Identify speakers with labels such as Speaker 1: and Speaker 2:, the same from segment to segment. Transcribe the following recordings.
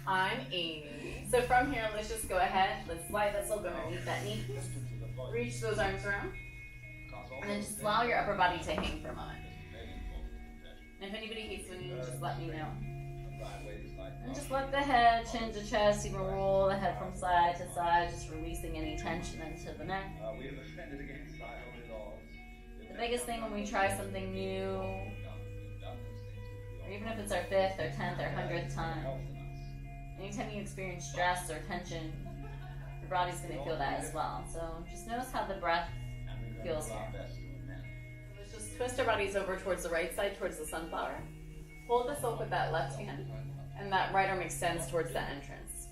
Speaker 1: I'm Amy. So from here, let's just go ahead. Let's slide that silk underneath that knee. Reach those arms around. And then just allow your upper body to hang for a moment. And if anybody hates swinging, just let me know. And just let the head change the chest, even roll the head from side to side, just releasing any tension into the neck. The biggest thing when we try something new, or even if it's our 5th or 10th or 100th time, anytime you experience stress or tension, your body's going to feel that as well. So just notice how the breath feels here. Let's just twist our bodies over towards the right side, towards the sunflower. Hold the silk with that left hand, and that right arm extends towards the entrance.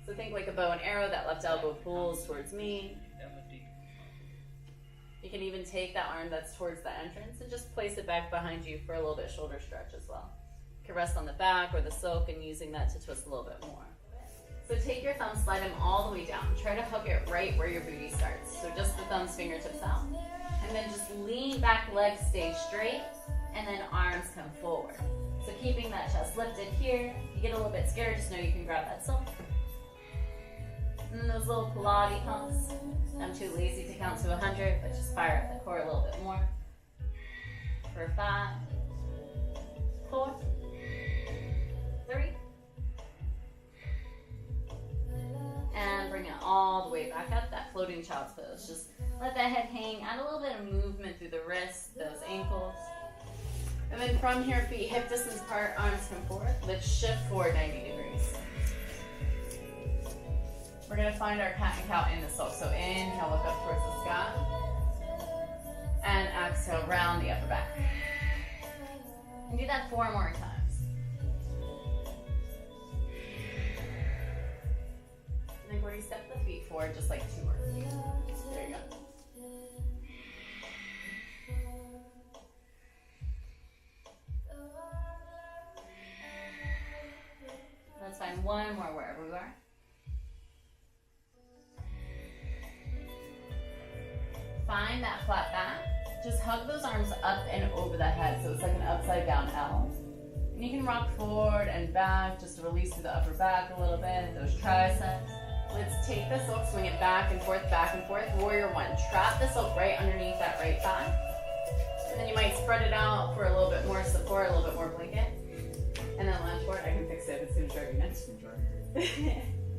Speaker 1: So think like a bow and arrow, that left elbow pulls towards me. You can even take that arm that's towards the entrance and just place it back behind you for a little bit shoulder stretch as well. You can rest on the back or the silk and using that to twist a little bit more. So take your thumbs, slide them all the way down. Try to hook it right where your booty starts. So just the thumbs, fingertips out. And then just lean back, legs stay straight, and then arms come forward. So keeping that chest lifted here. If you get a little bit scared, just know you can grab that silk. And those little Pilates pumps. I'm too lazy to count to 100, but just fire up the core a little bit more. For 5, 4, 3, and bring it all the way back up, that floating child's pose. Just let that head hang, add a little bit of movement through the wrists, those ankles. And then from here, feet hip distance apart, arms come forward. Let's shift forward 90 degrees. We're going to find our cat and cow in the silk. So inhale, look up towards the sky. And exhale, round the upper back. And do that 4 more times. And then Gordy, step the feet forward just like 2 more. There you go. Let's find one more wherever we are. Find that flat back. Just hug those arms up and over the head, so it's like an upside down L. And you can rock forward and back just to release through the upper back a little bit, those triceps. Let's take the silk, swing it back and forth, Warrior 1. Trap the silk right underneath that right thigh. And then you might spread it out for a little bit more support, a little bit more blanket. And then lunge forward. I can fix it if it's too short next.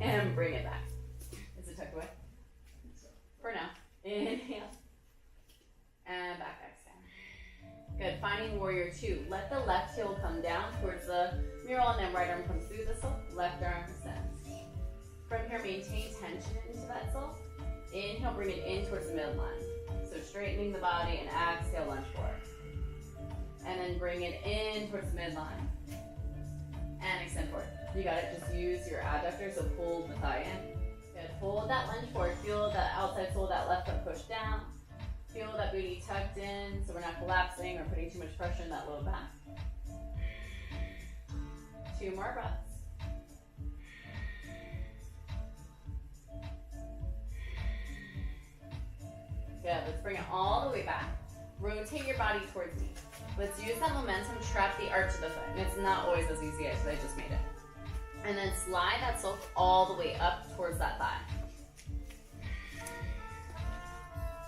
Speaker 1: And bring it back. Is it tucked away? For now. Inhale. And back, exhale. Good. Finding Warrior 2. Let the left heel come down towards the mural, and then right arm comes through the silk. Left arm extends. From here, maintain tension into that silk. Inhale, bring it in towards the midline. So straightening the body, and exhale, lunge forward. And then bring it in towards the midline. And extend forward. You got it. Just use your adductor, so pull the thigh in. Good. Hold that lunge forward. Feel that outside sole, that left foot push down. Feel that booty tucked in, so we're not collapsing or putting too much pressure in that low back. 2 more breaths. Good. Let's bring it all the way back. Rotate your body towards me. Let's use that momentum, trap the arch of the foot. And it's not always as easy as I just made it. And then slide that silk all the way up towards that thigh.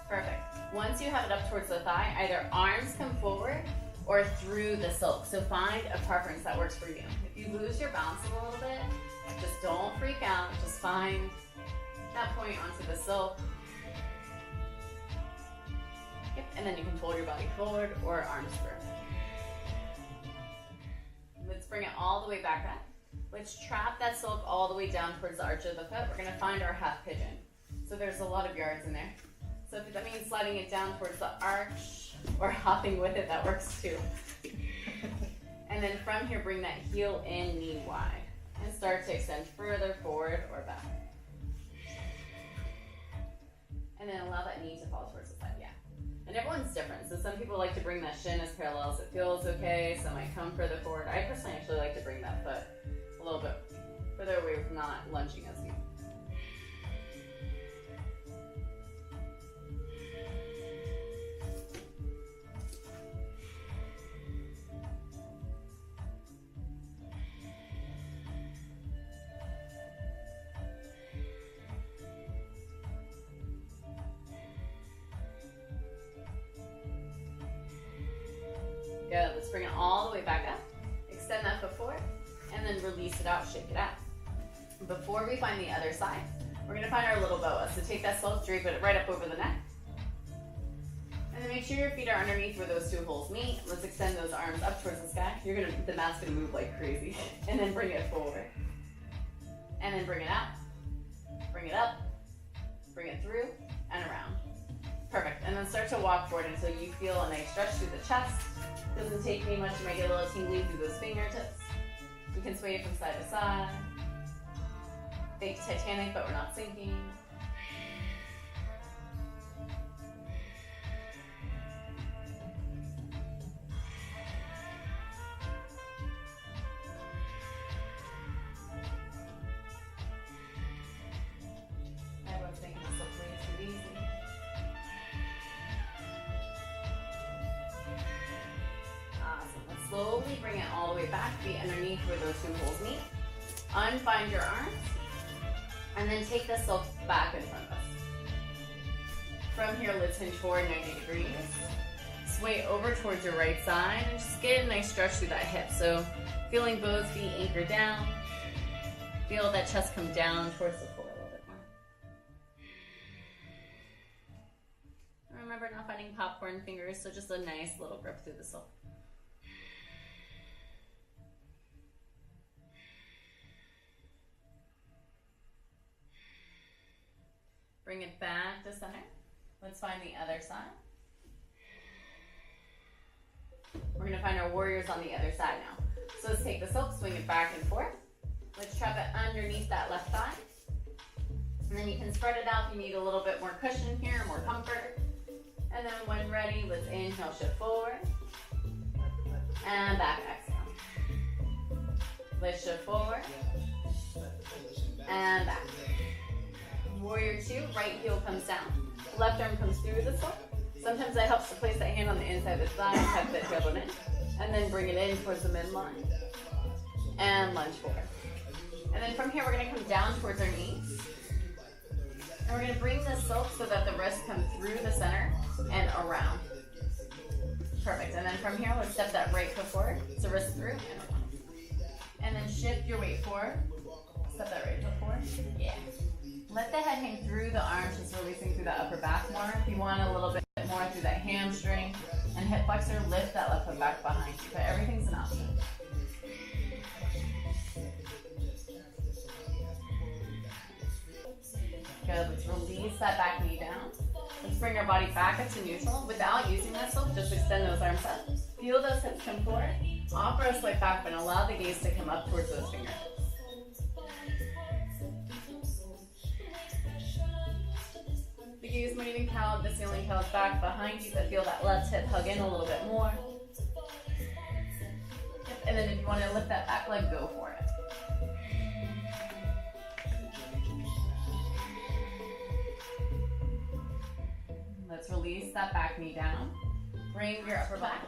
Speaker 1: Perfect. Once you have it up towards the thigh, either arms come forward or through the silk. So find a preference that works for you. If you lose your balance a little bit, just don't freak out. Just find that point onto the silk. Yep. And then you can fold your body forward or arms through. Let's bring it all the way back up. Let's trap that silk all the way down towards the arch of the foot. We're going to find our half pigeon. So there's a lot of yards in there. So if that means sliding it down towards the arch or hopping with it, that works too. And then from here, bring that heel in, knee wide. And start to extend further forward or back. And then allow that knee to fall towards the side, yeah. And everyone's different. So some people like to bring that shin as parallel as it feels okay. Some might come further forward. I personally actually like to bring that foot a little bit further away with not lunging as you. Good, let's bring it all the way back up. Extend that foot forward, and then release it out, shake it out. Before we find the other side, we're gonna find our little boa. So take that slope, drape it right up over the neck. And then make sure your feet are underneath where those two holes meet. Let's extend those arms up towards the sky. The mat's gonna move like crazy. And then bring it forward. And then bring it out. Bring it up. Bring it through and around. Perfect. And then start to walk forward until you feel a nice stretch through the chest. Doesn't take me much. You might get a little tingly through those fingertips. We can sway from side to side. Fake Titanic, but we're not sinking. Everyone's thinking this looks way too easy. Awesome. Let's slowly bring it all the way back, feet underneath where those two holes meet. Unbind your arms. And then take the silk back in front of us. From here, let's hinge forward 90 degrees. Sway over towards your right side and just get a nice stretch through that hip. So feeling both feet anchor down. Feel that chest come down towards the floor a little bit more. Remember, not finding popcorn fingers, so just a nice little grip through the silk. Bring it back to center. Let's find the other side. We're gonna find our warriors on the other side now. So let's take the silk, swing it back and forth. Let's trap it underneath that left thigh. And then you can spread it out if you need a little bit more cushion here, more comfort. And then when ready, let's inhale, shift forward. And back, exhale. Let's shift forward. And back. Warrior 2, right heel comes down. Left arm comes through the silk. Sometimes it helps to place that hand on the inside of the thigh, tuck the tailbone in, and then bring it in towards the midline. And lunge forward. And then from here, we're gonna come down towards our knees. And we're gonna bring the silk so that the wrists come through the center and around. Perfect, and then from here, let's step that right foot forward. So wrist through and around. And then shift your weight forward. Step that right foot forward. Yeah. Let the head hang through the arms, just releasing through that upper back more. If you want a little bit more through that hamstring and hip flexor, lift that left foot back behind you, but everything's an option. Good, let's release that back knee down. Let's bring our body back up to neutral. Without using that silk, just extend those arms up. Feel those hips come forward. Offer a slight back bend, allow the gaze to come up towards those fingertips. The gaze might even count the ceiling cows back behind you, but feel that left hip hug in a little bit more. Yep. And then if you want to lift that back leg, go for it. Let's release that back knee down. Bring your upper back.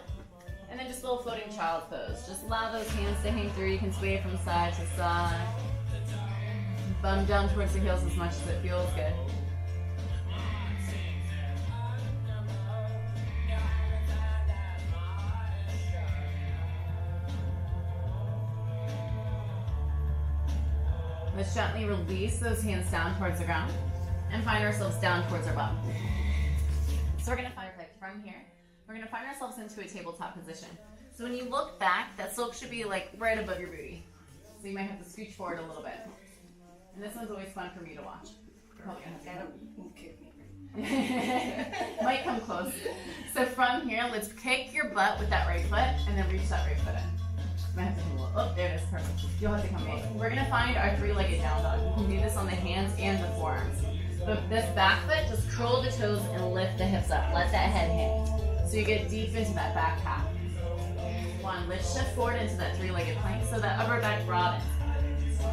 Speaker 1: And then just a little floating child's pose. Just allow those hands to hang through. You can sway from side to side. Bum down towards the heels as much as it feels good. Let's gently release those hands down towards the ground and find ourselves down towards our bum. So we're gonna find from here. We're gonna find ourselves into a tabletop position. So when you look back, that silk should be like right above your booty. So you might have to scooch forward a little bit. And this one's always fun for me to watch. Probably gonna stand up. Might come close. So from here, let's kick your butt with that right foot and then reach that right foot in. Might have to come a little. Oh, there it is. Perfect. You'll have to come in. We're gonna find our three-legged down dog. You can do this on the hands and the forearms. But this back foot, just curl the toes and lift the hips up. Let that head hang. So you get deep into that back half. One, let's shift forward into that three-legged plank so that upper back broadens.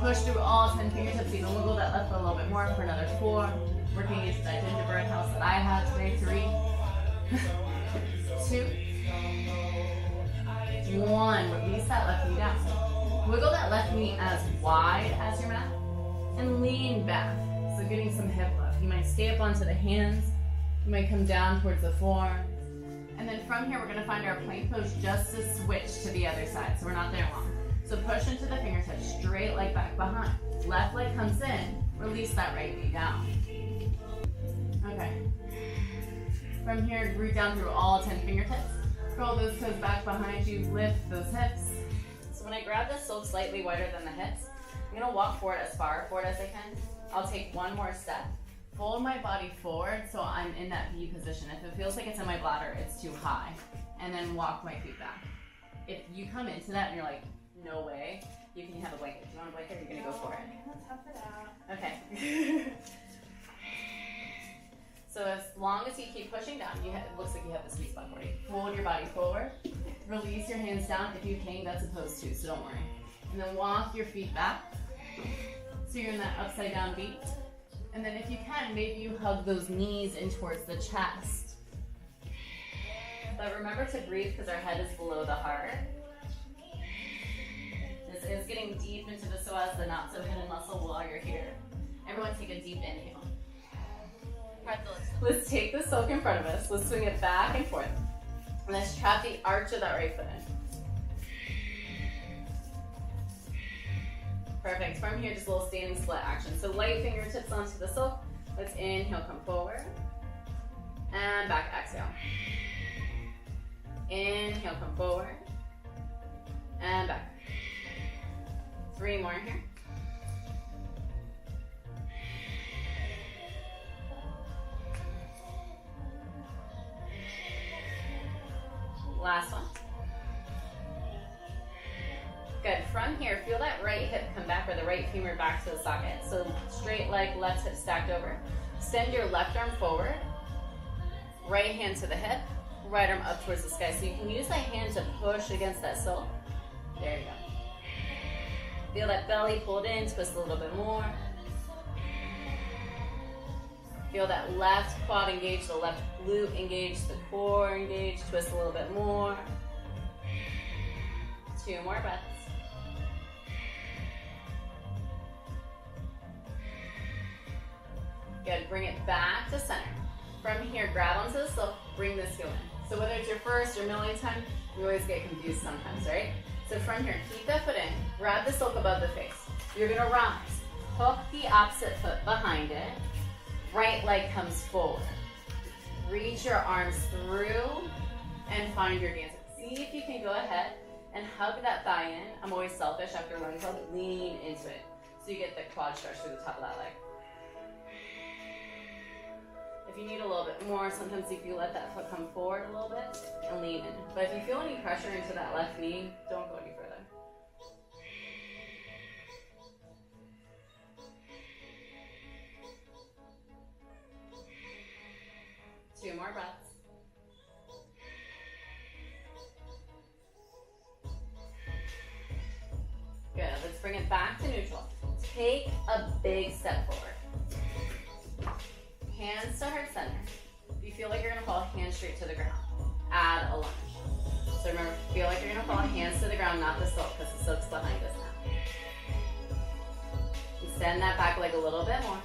Speaker 1: Push through all 10 fingertips. You can wiggle that left foot a little bit more for another 4. Working into that gingerbread house that I had today. 3, 2, 1. Release that left knee down. Wiggle that left knee as wide as your mat and lean back. So getting some hip lift. You might stay up onto the hands. You might come down towards the forearms. And then from here, we're gonna find our plank pose just to switch to the other side, so we're not there long. So push into the fingertips, straight leg back behind. Left leg comes in, release that right knee down. Okay. From here, root down through all 10 fingertips. Curl those toes back behind you, lift those hips. So when I grab the silk slightly wider than the hips, I'm gonna walk forward as far forward as I can. I'll take one more step. Fold my body forward so I'm in that V position. If it feels like it's in my bladder, it's too high. And then walk my feet back. If you come into that and you're like, no way, you can have a blanket. Do you want a blanket or are you gonna go for it?
Speaker 2: I'm gonna tough it out.
Speaker 1: Okay. So as long as you keep pushing down, it looks like you have the sweet spot for you. Fold your body forward. Release your hands down. If you hang, that's opposed to, so don't worry. And then walk your feet back. So you're in that upside down V. And then if you can, maybe you hug those knees in towards the chest. But remember to breathe because our head is below the heart. This is getting deep into the psoas, the not so hidden muscle while you're here. Everyone take a deep inhale. Let's take the silk in front of us. Let's swing it back and forth. And let's trap the arch of that right foot in. Perfect. From here, just a little standing split action. So light fingertips onto the silk. Let's inhale, come forward. And back, exhale. Inhale, come forward. And back. 3 more here. Last one. Good. From here, feel that right hip come back or the right femur back to the socket. So straight leg, left hip stacked over. Extend your left arm forward. Right hand to the hip. Right arm up towards the sky. So you can use that hand to push against that silk. There you go. Feel that belly pulled in, twist a little bit more. Feel that left quad engage, the left glute engage, the core engage, twist a little bit more. 2 more breaths. Good, bring it back to center. From here, grab onto the silk, bring this heel in. So whether it's your first or millionth time, we always get confused sometimes, right? So from here, keep that foot in, grab the silk above the face. You're gonna rise, hook the opposite foot behind it, right leg comes forward. Reach your arms through and find your dancer. See if you can go ahead and hug that thigh in. I'm always selfish after lunge hug, lean into it. So you get the quad stretch through the top of that leg. If you need a little bit more, sometimes if you let that foot come forward a little bit and lean in. But if you feel any pressure into that left knee, don't go any further. 2 more breaths. Good, let's bring it back to neutral. Take a big step forward. Hands to heart center. If you feel like you're gonna fall, hands straight to the ground. Add a lunge. So remember, feel like you're gonna fall, hands to the ground, not the silk, because the silk's behind us now. Extend that back leg a little bit more.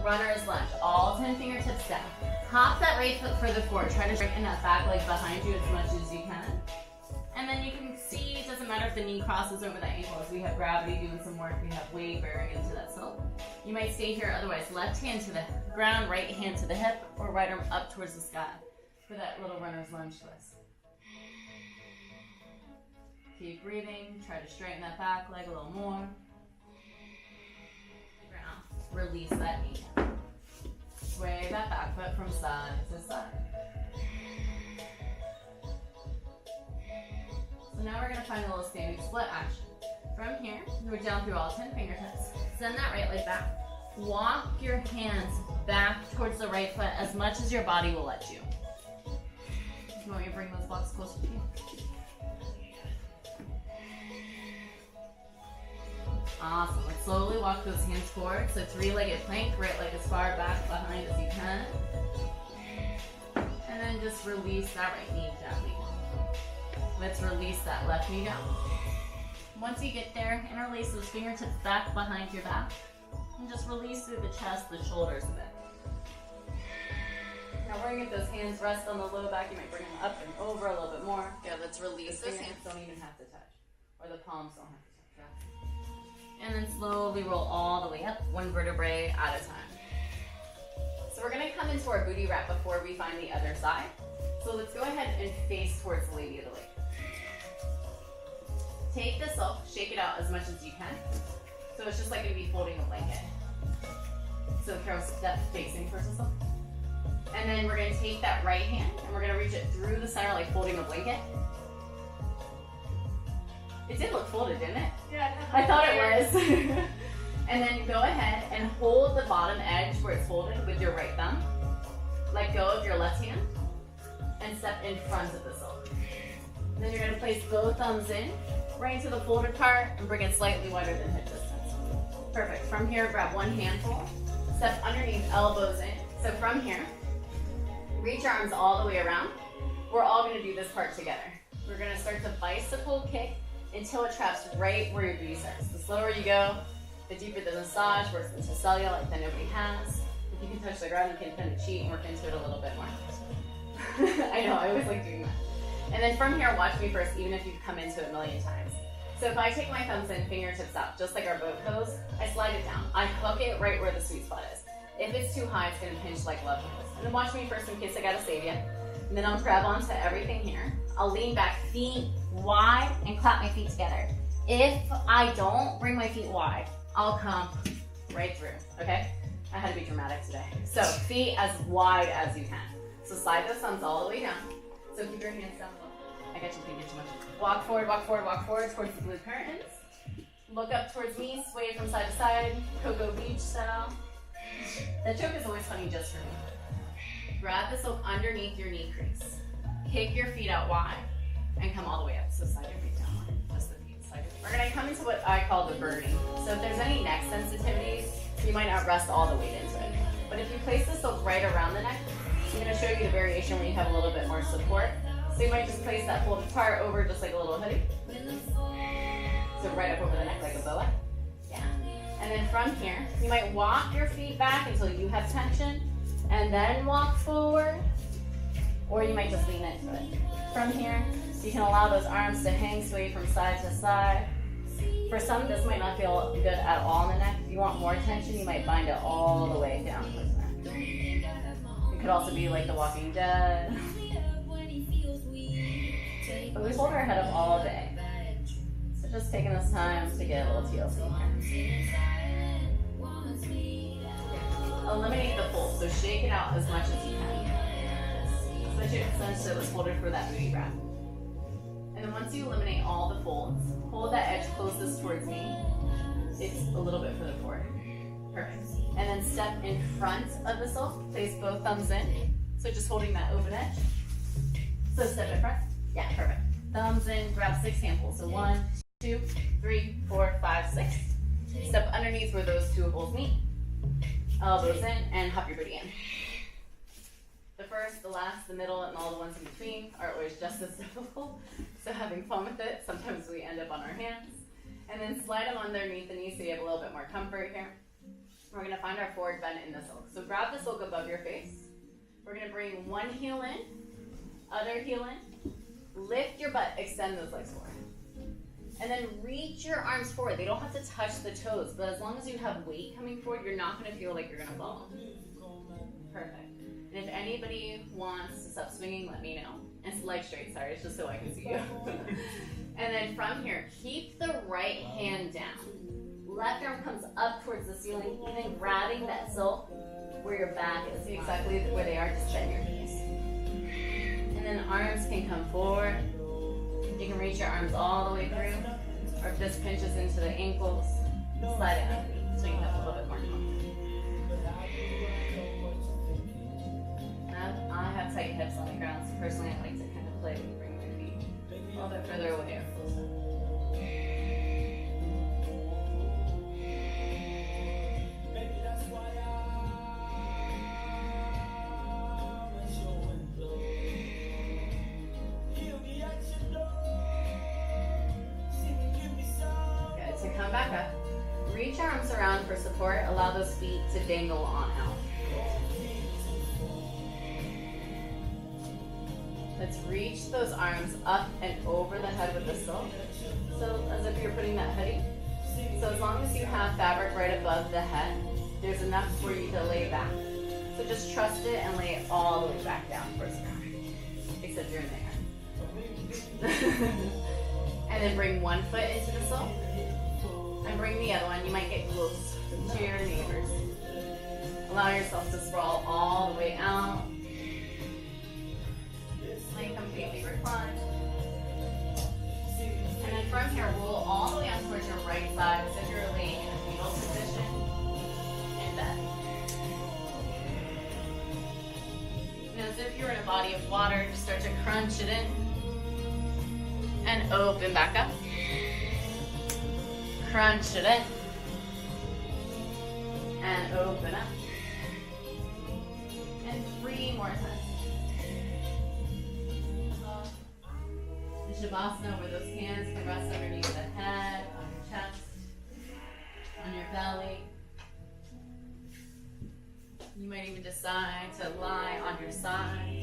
Speaker 1: Runner's lunge, all 10 fingertips down. Hop that right foot further forward. Try to straighten that back leg behind you as much as you can. And then you can see, it doesn't matter if the knee crosses over that ankle. As we have gravity doing some work, we have weight bearing into that silk. You might stay here otherwise. Left hand to the ground, right hand to the hip, or right arm up towards the sky for that little runner's lunge twist. Keep breathing. Try to straighten that back leg a little more. Release that knee. Sway that back foot from side to side. So now we're going to find a little standing split action. From here, we're down through all 10 fingertips. Send that right leg back. Walk your hands back towards the right foot as much as your body will let you. You want me to bring those blocks closer to you? Awesome. Let's slowly walk those hands forward. So 3-legged plank, right leg as far back behind as you can. And then just release that right knee gently. Let's release that left knee down. Once you get there, interlace those fingertips back behind your back. And just release through the chest, the shoulders a bit. Now we're gonna get those hands rest on the low back. You might bring them up and over a little bit more. Yeah, let's release those hands. Don't even have to touch. Or the palms don't have to touch. Yeah. And then slowly roll all the way up, one vertebrae at a time. So we're gonna come into our booty wrap before we find the other side. So let's go ahead and face towards the Lady of the Lake. Take the silk, shake it out as much as you can. So it's just like gonna be folding a blanket. So Carol, step facing towards the silk. And then we're gonna take that right hand and we're gonna reach it through the center like folding a blanket. It did look folded, didn't it?
Speaker 2: Yeah.
Speaker 1: I thought it was. And then go ahead and hold the bottom edge where it's folded with your right thumb. Let go of your left hand and step in front of the silk. And then you're gonna place both thumbs in, right into the folded part and bring it slightly wider than hip distance. Perfect. From here, grab one handful, step underneath, elbows in. So from here, reach your arms all the way around. We're all gonna do this part together. We're gonna start to bicycle kick until it traps right where your booty starts. The slower you go, the deeper the massage works into cellulite that nobody has. If you can touch the ground, you can kind of cheat and work into it a little bit more. I know, I always like doing that. And then from here, watch me first, even if you've come into it a million times. So if I take my thumbs in, fingertips up, just like our boat pose, I slide it down. I hook it right where the sweet spot is. If it's too high, it's gonna pinch like love handles. And then watch me first in case I gotta save you. And then I'll grab onto everything here. I'll lean back, feet wide, and clap my feet together. If I don't bring my feet wide, I'll come right through, okay? I had to be dramatic today. So feet as wide as you can. So slide those thumbs all the way down. So keep your hands down low. I got you thinking too much. Walk forward, walk forward, walk forward towards the blue curtains. Look up towards me, sway from side to side, Cocoa Beach style. The choke is always funny just for me. Grab the silk underneath your knee crease. Kick your feet out wide and come all the way up. So slide your feet down, just the feet. Slide your feet. We're gonna come into what I call the birdie. So if there's any neck sensitivities, you might not rest all the weight into it. But if you place the silk right around the neck, I'm gonna show you the variation where you have a little bit more support. So you might just place that folded part over just like a little hoodie. So right up over the neck like a boa. Yeah. And then from here, you might walk your feet back until you have tension and then walk forward. Or you might just lean into it. From here, you can allow those arms to hang, sway from side to side. For some, this might not feel good at all in the neck. If you want more tension, you might bind it all the way down towards the neck. It could also be like the Walking Dead. But we hold our head up all day. So just taking this time to get a little TLC here. Eliminate the fold, so shake it out as much as you can. Especially since it was folded for that booty wrap. And then once you eliminate all the folds, hold that edge closest towards me. It's a little bit further forward. Perfect. And then step in front of the silk. Place both thumbs in. So just holding that open edge. So step in front. Yeah, perfect. Thumbs in, grab 6 handfuls. So 1, 2, 3, 4, 5, 6. Step underneath where those two holes meet. Elbows in and hop your booty in. The first, the last, the middle, and all the ones in between are always just as difficult. So having fun with it, sometimes we end up on our hands. And then slide them underneath the knees so you have a little bit more comfort here. We're gonna find our forward bend in the silk. So grab the silk above your face. We're gonna bring one heel in, other heel in. Lift your butt, extend those legs forward. And then reach your arms forward. They don't have to touch the toes, but as long as you have weight coming forward, you're not gonna feel like you're gonna fall. Perfect. And if anybody wants to stop swinging, let me know. And it's leg straight, sorry, it's just so I can see you. And then from here, keep the right hand down. Left arm comes up towards the ceiling, and then grabbing that silk where your back is. See exactly where they are, just bend your knees. And then arms can come forward. You can reach your arms all the way through. Or if this pinches into the ankles, slide it underneath so you have a little bit more comfort. I have tight hips on the ground, so personally I like to kind of play with bringing my feet a little bit further away or closer. Good, so come back up. Reach arms around for support. Allow those feet to dangle on out. Let's reach those arms up and over the head with the silk. So as if you're putting that hoodie. So as long as you have fabric right above the head, there's enough for you to lay back. So just trust it and lay it all the way back down towards the ground. Except you're in there. And then bring one foot into the silk. And bring the other one. You might get close to your neighbors. Allow yourself to sprawl all the way out. Lay completely reclined. And then from here, roll all the way out towards your right side as if you're laying in a fetal position in bed. And as if you're in a body of water, just start to crunch it in. And open back up. Crunch it in. And open up. And 3 more times. Shavasana, where those hands can rest underneath the head, on your chest, on your belly. You might even decide to lie on your side.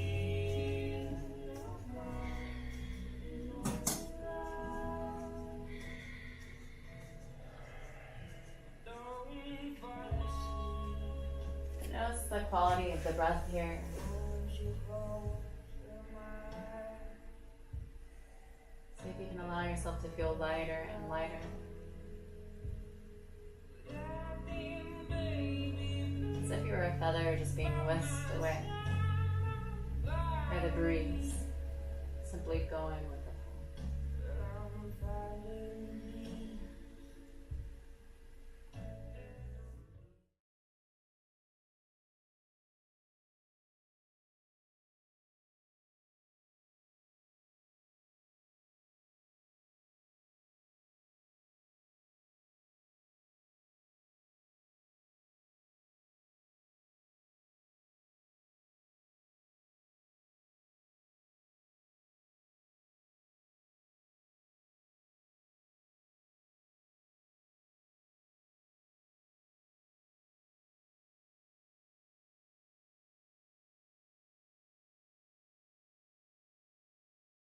Speaker 1: Notice the quality of the breath here. See if you can allow yourself to feel lighter and lighter. As if you were a feather just being whisked away by the breeze, simply going with the flow.